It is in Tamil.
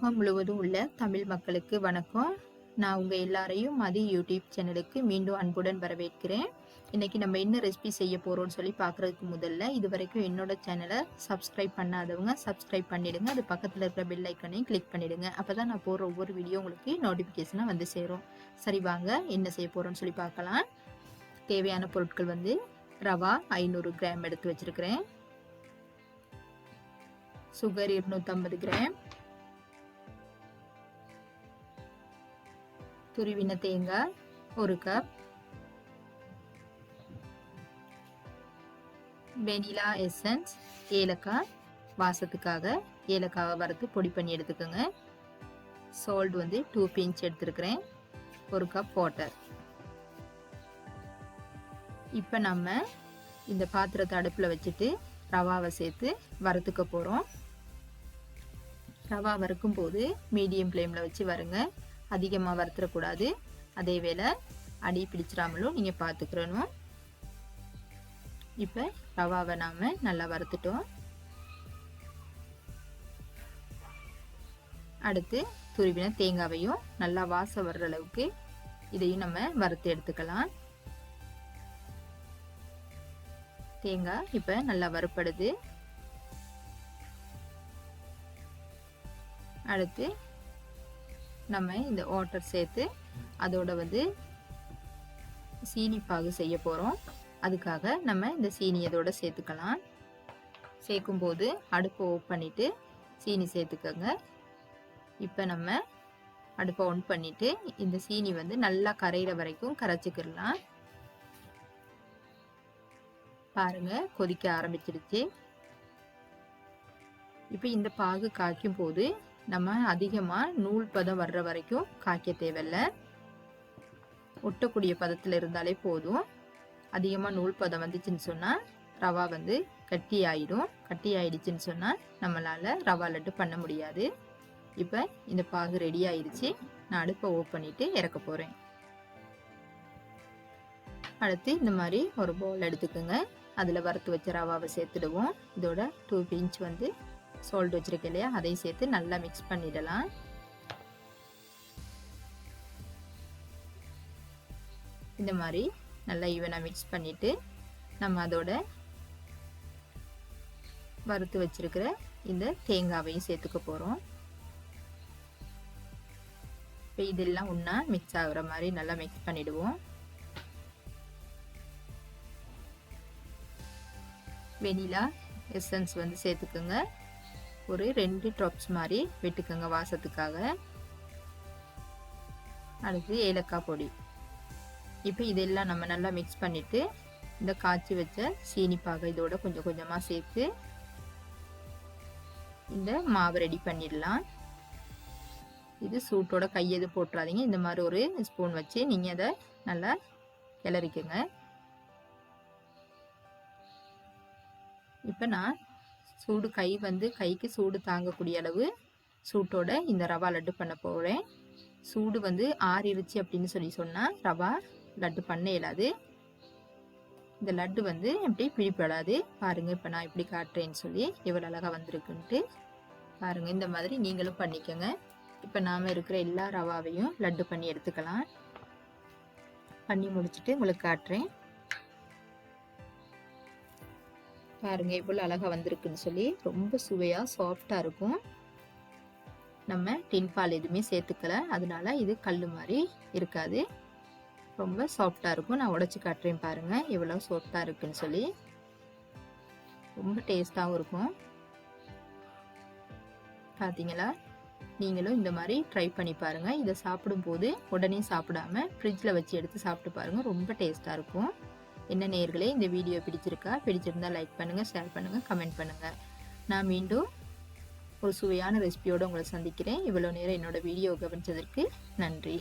உலகம் முழுவதும் உள்ள தமிழ் மக்களுக்கு வணக்கம். நான் உங்கள் எல்லாரையும் மதி யூடியூப் சேனலுக்கு மீண்டும் அன்புடன் வரவேற்கிறேன். இன்றைக்கி நம்ம என்ன ரெசிபி செய்ய போகிறோம்னு சொல்லி பார்க்குறதுக்கு முதல்ல இது வரைக்கும் என்னோட சேனலை சப்ஸ்கிரைப் பண்ணாதவங்க சப்ஸ்கிரைப் பண்ணிவிடுங்க. அது பக்கத்தில் இருக்கிற பெல் ஐக்கனையும் கிளிக் பண்ணிவிடுங்க. அப்போ தான் நான் போடுற ஒவ்வொரு வீடியோ உங்களுக்கு நோட்டிஃபிகேஷனாக வந்து சேரும். சரி வாங்க என்ன செய்ய போகிறோம்னு சொல்லி பார்க்கலாம். தேவையான பொருட்கள் வந்து ரவா 500 கிராம் எடுத்து வச்சுருக்கிறேன். சுகர் 250 கிராம், துருவின தேங்காய் 1 கப், வெனிலா எசன்ஸ், ஏலக்காய் வாசத்துக்காக ஏலக்காவை வறுத்து பொடி பண்ணி எடுத்துக்கோங்க. சால்ட் வந்து 2 பிஞ்ச் எடுத்துருக்கிறேன். 1 கப் வாட்டர். இப்போ நம்ம இந்த பாத்திரத்தை அடுப்பில் வச்சுட்டு ரவாவை சேர்த்து வறுத்துக்க போகிறோம். ரவா வறுக்கும் போது மீடியம் ஃப்ளேமில் வச்சு வருங்க. அதிகமாக வறுத்துடக்கூடாது. அதே வேளை அடி பிடிச்சிடாமலும் நீங்கள் பார்த்துக்கிறணும். இப்போ ரவாவை நாம் நல்லா வறுத்துட்டோம். அடுத்து துருவின தேங்காவையும் நல்லா வாசம் வர்ற அளவுக்கு இதையும் நம்ம வறுத்து எடுத்துக்கலாம். தேங்காய் இப்போ நல்லா வறுப்படுது. அடுத்து நம்ம இந்த வாட்டர் சேர்த்து அதோட வந்து சீனி பாகு செய்ய போகிறோம். அதுக்காக நம்ம இந்த சீனி இதோட சேர்த்துக்கலாம். சேர்க்கும்போது அடுப்பை ஆஃப் பண்ணிவிட்டு சீனி சேர்த்துக்கோங்க. இப்போ நம்ம அடுப்பை ஆன் பண்ணிவிட்டு இந்த சீனி வந்து நல்லா கரையிற வரைக்கும் கரைச்சிக்கிடலாம். பாருங்க கொதிக்க ஆரம்பிச்சிடுச்சு. இப்போ இந்த பாகு காய்க்கும் போது நம்ம அதிகமாக நூல் பதம் வர்ற வரைக்கும் காய்க்க தேவையில்லை. ஒட்டக்கூடிய பதத்தில் இருந்தாலே போதும். அதிகமாக நூல் பதம் வந்துச்சுன்னு சொன்னால் ரவா வந்து கட்டி ஆயிடும். கட்டி ஆயிடுச்சுன்னு சொன்னால் நம்மளால் ரவா லட்டு பண்ண முடியாது. இப்போ இந்த பாகு ரெடி ஆயிடுச்சு. நான் அடுப்பை ஆஃப் பண்ணிவிட்டு இறக்க போகிறேன். அடுத்து இந்த மாதிரி ஒரு பவுல் எடுத்துக்கோங்க. அதில் வறுத்து வச்ச ரவாவை சேர்த்துடுவோம். இதோட 2 பிஞ்ச் வந்து சால்ட் வச்சுருக்கேன் இல்லையா, அதையும் சேர்த்து நல்லா மிக்ஸ் பண்ணிடலாம். இந்த மாதிரி நல்லா ஈவனாக மிக்ஸ் பண்ணிவிட்டு நம்ம அதோட வறுத்து வச்சிருக்கிற இந்த தேங்காவையும் சேர்த்துக்க போகிறோம். இப்போ இதெல்லாம் ஒன்றா மிக்ஸ் ஆகுற மாதிரி நல்லா மிக்ஸ் பண்ணிவிடுவோம். வெனிலா எசன்ஸ் வந்து சேர்த்துக்குங்க. ஒரு 2 ட்ராப்ஸ் மாதிரி விட்டுக்குங்க வாசத்துக்காக. அடுத்து ஏலக்காய் பொடி. இப்போ இதெல்லாம் நம்ம நல்லா மிக்ஸ் பண்ணிவிட்டு இந்த காய்ச்சி வச்ச சீனி பாகை இதோட கொஞ்சம் கொஞ்சமாக சேர்த்து இந்த மாவு ரெடி பண்ணிடலாம். இது சூட்டோட கையெது போட்டுறாதீங்க. இந்த மாதிரி ஒரு ஸ்பூன் வச்சு நீங்கள் அதை நல்லா கிளறிக்குங்க. இப்போ நான் சூடு கைக்கு சூடு தாங்கக்கூடிய அளவு சூட்டோட இந்த ரவா லட்டு பண்ண போகிறேன். சூடு வந்து ஆறிடுச்சு அப்படின்னு சொன்னால் ரவா லட்டு பண்ண இயலாது. இந்த லட்டு வந்து எப்படி பிடிப்படாது. பாருங்கள் இப்போ நான் இப்படி காட்டுறேன்னு சொல்லி எவ்வளோ அழகாக வந்திருக்குன்ட்டு பாருங்கள். இந்த மாதிரி நீங்களும் பண்ணிக்கோங்க. இப்போ நாம் இருக்கிற எல்லா ரவாவையும் லட்டு பண்ணி எடுத்துக்கலாம். பண்ணி முடிச்சுட்டு உங்களுக்கு காட்டுறேன். பாருங்கள் இவ்வளோ அழகாக வந்திருக்குன்னு சொல்லி. ரொம்ப சுவையாக சாஃப்டாக இருக்கும். நம்ம டின் பால் எதுவுமே சேர்த்துக்கல, அதனால இது கல் மாதிரி இருக்காது. ரொம்ப சாஃப்டாக இருக்கும். நான் உடச்சி காட்டுறேன் பாருங்கள் எவ்வளோ சாஃப்டாக இருக்குன்னு சொல்லி. ரொம்ப டேஸ்ட்டாகவும் இருக்கும். பார்த்தீங்களா? நீங்களும் இந்த மாதிரி ட்ரை பண்ணி பாருங்கள். இதை சாப்பிடும்போது உடனே சாப்பிடாம ஃப்ரிட்ஜில் வச்சு எடுத்து சாப்பிட்டு பாருங்கள். ரொம்ப டேஸ்ட்டாக இருக்கும். என்ன நேயர்களே, இந்த வீடியோ பிடிச்சிருந்தா லைக் பண்ணுங்கள், ஷேர் பண்ணுங்கள், கமெண்ட் பண்ணுங்கள். நான் மீண்டும் ஒரு சுவையான ரெசிபியோடு உங்களை சந்திக்கிறேன். இவ்வளோ நேரம் என்னோட வீடியோ கவனிச்சதற்கு நன்றி.